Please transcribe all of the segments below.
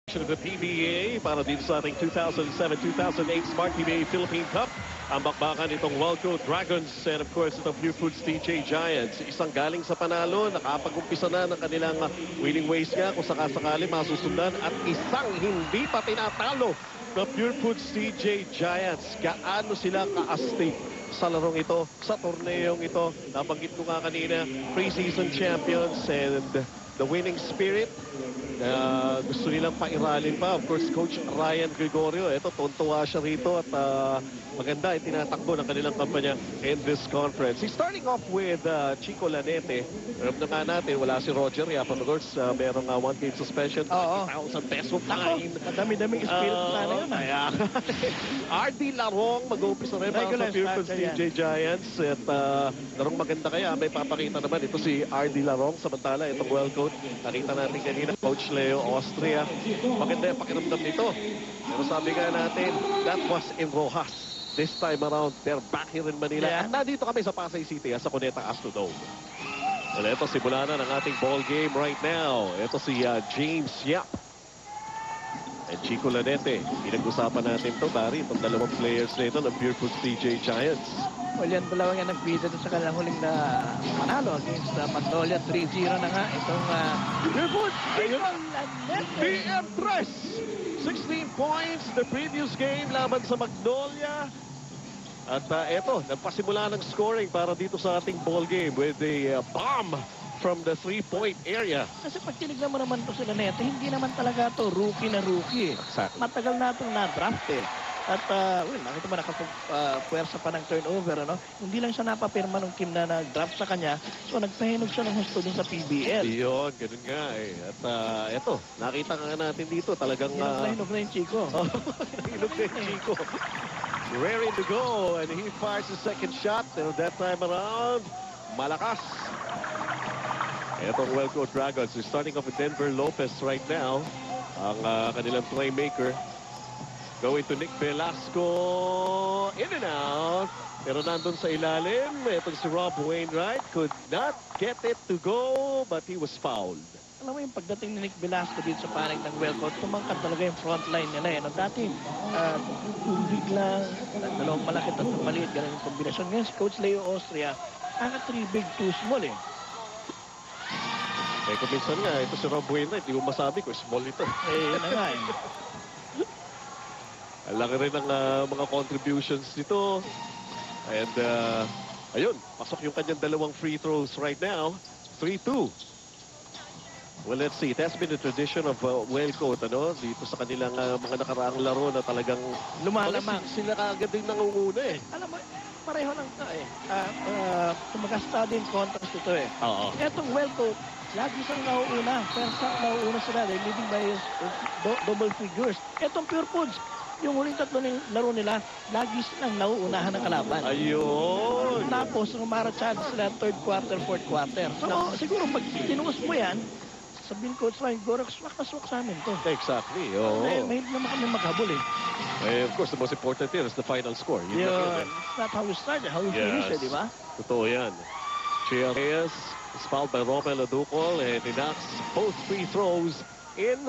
Of the PBA para dito sa ating 2007-2008 Smart PBA Philippine Cup. Ang bakbakan itong Wellco Dragons and of course itong Pure Foods TJ Giants. Isang galing sa panalo, nakapag-umpisa na ng kanilang winning ways nga kung sakasakali masusundan at isang hindi pa tinatalo ng Pure Foods TJ Giants. Gaano sila kaastig sa larong ito, sa torneong ito. Nabanggit ko nga kanina, pre-season champions and the winning spirit. Gusto nilang pairalin pa. Of course, Coach Ryan Gregorio, ito, tontuwa siya rito at maganda itinatakbo ng kanilang kampanya in this conference. He's starting off with Chico Lanete. Alam na nga natin, wala si Roger Yap. Of course, merong one-game suspension. 20,000 peso fine. Madami-daming spirit sana yun. RD Larong, mag-uumpisa rin para sa Pure Foods TJ Giants. At larong maganda kaya, may papakita naman ito si RD Larong. Samantala, itong well-coach. Nakita natin kanina, Coach Leo Austria. Maganda yung pakiramdam nito. Pero sabi nga natin, that was in Rojas. This time around, they're back here in Manila. At nandito kami sa Pasay City, sa Cuneta Astrodome. Well, ito, simula na ng ating ball game right now. Ito si James Yap. And Chico Lanete. Pinag-usapan natin ito, Barry, itong dalawang players na ito ng Pure Foods TJ Giants. Well, yan dalawang yan nagbida sa kanilang huling na manalo against Magnolia. 3-0 na nga itong Pure Foods. PM3! 16 points the previous game laban sa Magnolia. At eto, nagpasimula ng scoring para dito sa ating ball game with a bomb from the three-point area. Kasi pag tinignan mo naman po sila neto, hindi naman talaga to rookie na rookie. Exactly. Matagal na itong na-draft eh. At, nakita mo nakapag-puwersa pa ng turnover, ano? Hindi lang siya napapirma ng team na nag-draft sa kanya. So, nagpahinog siya ng husto din sa PBL. Yun, ganun nga eh. At eto, nakita nga natin dito talagang... Nahinog na yung Chico. Nahinog na yung Chico. Raring to go, and he fires the second shot. And that time around, malakas. Etong Wellco Dragons is starting off with Denver Lopez right now. Ang kanilang playmaker. Going to Nick Velasco. In and out. Pero nandun sa ilalim. Itong si Rob Wainwright could not get it to go, but he was fouled. Alam mo yung pagdating ni Nick Velasco dito sa panig ng Wellco, tumangkad talaga yung front line nila. No? Dati, tubig lang, dalawang malaki at maliit, ganun yung kombinasyon. Ngayon si Coach Leo Austria, ang 3 big, 2 small eh. Eh, kung minsan nga, ito si Rob Wainwright, di mo masabi ko, small ito. Eh, yun na nga eh. Ang laki rin ng mga contributions nito. And, ayun, pasok yung kanyang dalawang free throws right now. 3-2. Well, let's see. It has been a tradition of Wellco, ano, dito sa kanilang mga nakaraang laro na talagang lumalamang. Sila kagad din nangunguna eh. Alam mo, pareho lang ito eh. Kumagasta din contrast ito eh. Oo. Etong Wellco, lagi siyang nauuna. First half nauuna sila. They're leading by double figures. Etong Pure Foods, yung huling tatlo ng laro nila, lagi silang nauunahan ng kalaban. Ayun! Tapos, rumara-chance sila third quarter, fourth quarter. So, siguro pag tinuos mo yan, sabihin Coach Ryan, swak na swak sa amin to. Exactly, oo. Mahilig naman kami maghabol eh. Of course, the most important here is the final score. Yun. It's not how you start, how you finish it, di ba? Totoo yan. Chia Reyes is fouled by Romel Aducol and he knocks both free throws in.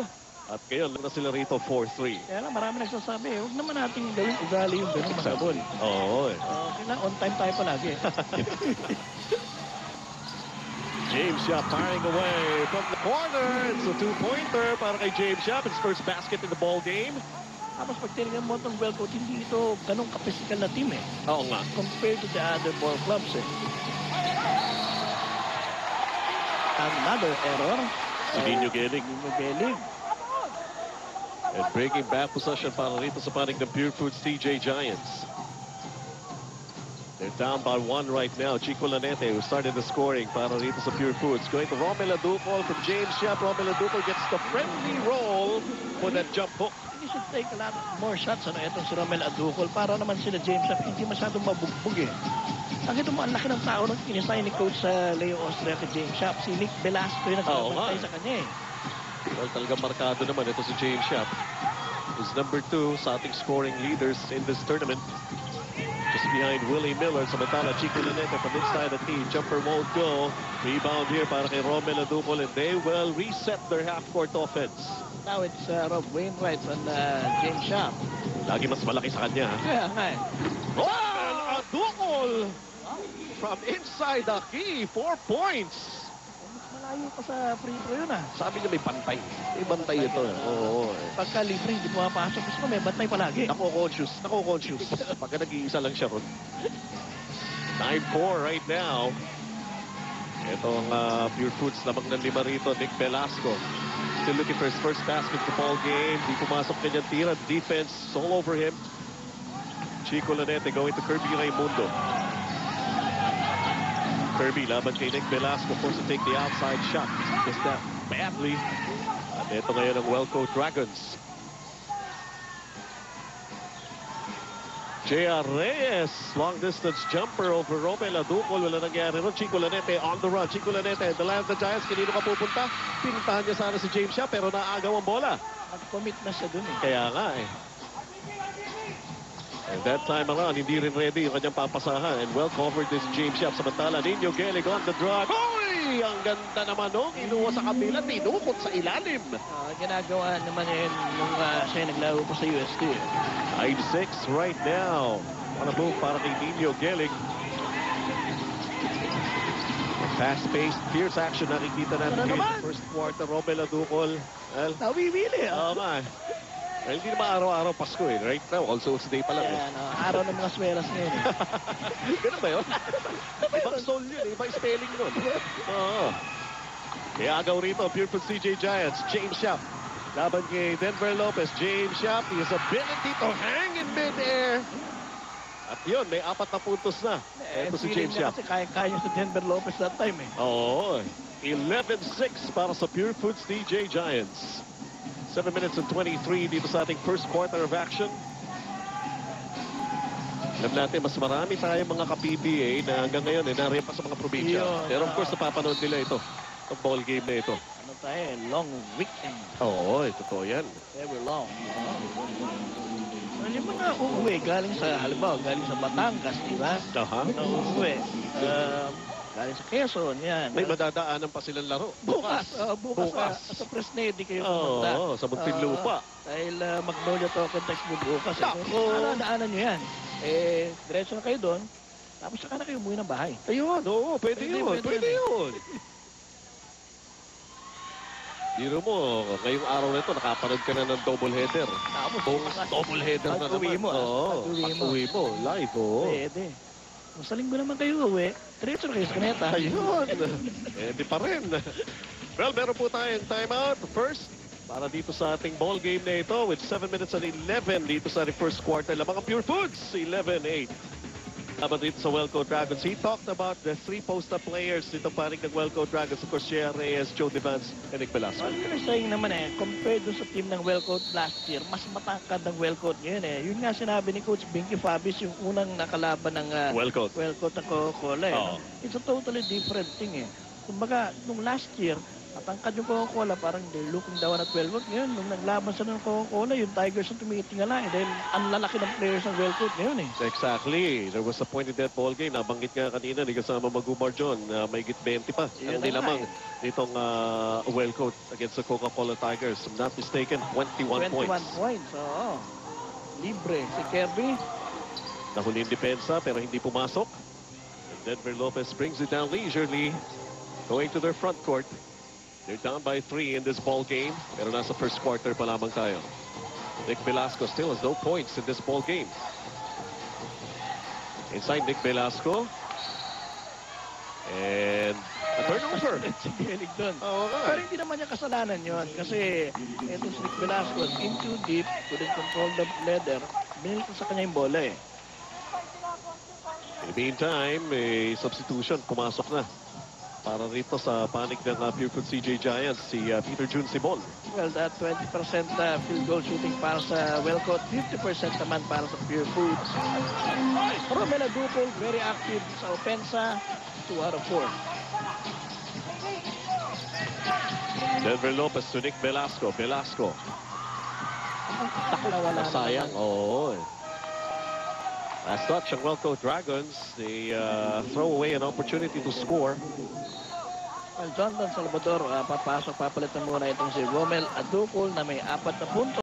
At ngayon, na sila rito 4-3. Kaya lang, marami nagsasabi eh. Huwag naman natin gawin ugali yung ganun maghabol. Oo eh. Okay na, on time tayo palagi. James Yap firing away from the corner. It's a two-pointer para kay James Yap. His first basket in the ball game. Tapos pag tinignan mo itong Wellco, hindi ito ganun kapisikal na team eh. Oo nga. Compared to the other ball clubs eh. Another error. Si Nino Gelig. Nino Gelig. And breaking back possession para rito sa panig ng Pure Foods TJ Giants. They're down by 1 right now. Chico Lanete, who started the scoring para rito sa Pure Foods. Going to Romel Aducol from James Yap. Romel Aducol gets the friendly roll for that jump hook. He should take a lot more shots. Itong si Romel Aducol para naman sila James Yap hindi masyadong mabugbog eh. Nakita mo, ang laki ng tao nang inisay ni Coach Leo Austria kay James Yap. Si Nick Velasco yung nagbabantay sa kanya eh. Well, talagang markado naman ito si James Yap. Is number 2 sa ating scoring leaders in this tournament. Just behind Willie Miller. Samantala, Chico Lanete from inside the team. Jumper won't go. Rebound here para kay Romel Aducol and they will reset their half-court offense. now it's Rob Wainwright and James Sharp. Lagi mas malaki sa kanya. Ha? Kaya nga eh. Romel Adukol from inside the key. 4 points. Mas malayo pa sa free throw yun ah. Sabi niya may bantay. May bantay ito. Oo. Pagka libre, hindi pumapasok. Gusto ko may bantay palagi. Nako-conscious. Pagka nag-iisa lang siya ron. 9-4 right now. Itong Pure Foods lamang ng 5 rito. Nick Velasco. Still looking for his first basket of the ball game. Di pumasok kanyang tira. Defense all over him. Chico Lanete going to Kirby Raimundo. Kirby laban kay Nick Velasco. Forced to take the outside shot. Just that badly. At ito ngayon ang Welco Dragons. J.R. Reyes, long distance jumper over Romel Adukol. Wala nangyari ron. Chico Lanete on the run. Chico Lanete, the land of the Giants. Kanino ka pupunta? Pinuntahan niya sana si James Sharp pero naagaw ang bola. Nag-commit na siya dun eh. Kaya nga eh. And that time around, hindi rin ready yung kanyang papasahan. And well covered this James Sharp. Samantala, Nino Gelig on the drive. Oy! Ang ganda naman no. Inuwa sa kabila, tinukot sa ilalim. Ginagawa naman yun nung siya naglaro po sa UST. 5-6 right now. On a move para kay Nino Gelig. Fast-paced, fierce action nakikita natin Ano here naman? sa first quarter. Romel Adukol. Well, Nawibili ah. nga. Well, hindi naman araw-araw Pasko eh. Right now, also today pa lang. Eh. Ayan, araw ng mga sweras ngayon. Ganun ba yun? Ibang soul yun, ibang spelling nun. Oo. Kaya agaw rito, Pure Foods CJ Giants, James Sharp. Laban kay Denver Lopez, James Sharp, his ability to hang in mid-air. At yun, may 4 na puntos na. Ito si James Sharp. Kasi kaya sa Denver Lopez that time eh. Oo. 11-6 para sa Pure Foods DJ Giants. 7 minutes and 23 dito sa ating first quarter of action. Alam natin, mas marami tayong mga ka-PBA na hanggang ngayon nariyan pa sa mga probinsya. Yun, Pero of course, napapanood nila ito. Ang ball game na ito. Ano tayo, long weekend. Oo, totoo yan. Very long. Ano yung mga uuwi galing sa, halimbawa, galing sa Batangas, di ba? Aha. Na uuwi. Galing sa Quezon, yan. May madadaanan pa silang laro. Bukas. Bukas. Sa Fresnedi kayo pumunta. Oo, sa Muntinlupa. Dahil Magnolia Token Text mo bukas. Nako. Daanan nyo yan. Diretso na kayo doon. Tapos saka na kayo umuwi ng bahay. Ayun, oo, pwede yun. Pwede yun. Biro mo, ngayong araw na ito, nakapanood ka na ng double header. Tapos Bukas, double header na pag-uwi naman. mo. Oo, pag-uwi mo. Live, oo. Pwede. Kung sa linggo naman kayo uwi, diretso na kayo sa kaneta. Ayun. Di pa rin. Well, meron po tayong timeout. First, para dito sa ating ball game na ito with 7 minutes and 11 dito sa ating first quarter. Lamang ang Pure Foods, 11-8. Habang dito sa Welco Dragons, he talked about the 3 post-up players dito paring ng Welco Dragons. Of course, J.R. Reyes, Joe Devance, and Nick Velasco. Well, you're saying naman compared dun sa team ng Wellcoat last year, mas matangkad ng Wellcoat ngayon Yun nga sinabi ni Coach Binky Fabis, yung unang nakalaban ng Wellcoat. Wellcoat na Coca-Cola Oo. It's a totally different thing Kumbaga, nung last year, matangkad yung Coca-Cola, parang they're looking down at Wellcoat. Ngayon, nung naglaban sa ng Coca-Cola, yung Tigers ang tumitingala dahil ang lalaki ng players ng Wellcoat ngayon Exactly. There was a point in that ball game. Nabanggit nga kanina ni kasama Magumar John na may 20 pa. Yun Ang nilamang nitong Wellcoat against the Coca-Cola Tigers. If I'm not mistaken, 21 points. Oo. Libre. Si Kirby, Nahuli yung depensa pero hindi pumasok. And Denver Lopez brings it down leisurely. Going to their front court. They're down by 3 in this ball game. Pero nasa first quarter pa lamang tayo. Nick Velasco still has no points in this ball game. Inside Nick Velasco. And a turnover. si Gelig doon. Oo nga. Pero hindi naman niya kasalanan yon kasi itong si Nick Velasco in too deep, couldn't control the leather. Binili ko sa kanya yung bola In the meantime, may substitution. Pumasok na. Para rito sa panig ng Pure Foods CJ Giants, si Peter June Simon. Well, that 20% field goal shooting para sa Wellcoat, 50% naman para sa Pure Foods. Romel Adukol, very active sa opensa, 2 out of 4. Denver Lopez to Nick Velasco. Velasco. Wala Sayang. Oo. As such, ang Welco Dragons, they throw away an opportunity to score. Well, Jonathan Salvador, papasok, papalitan muna itong si Romel Aducol na may 4 na puntos.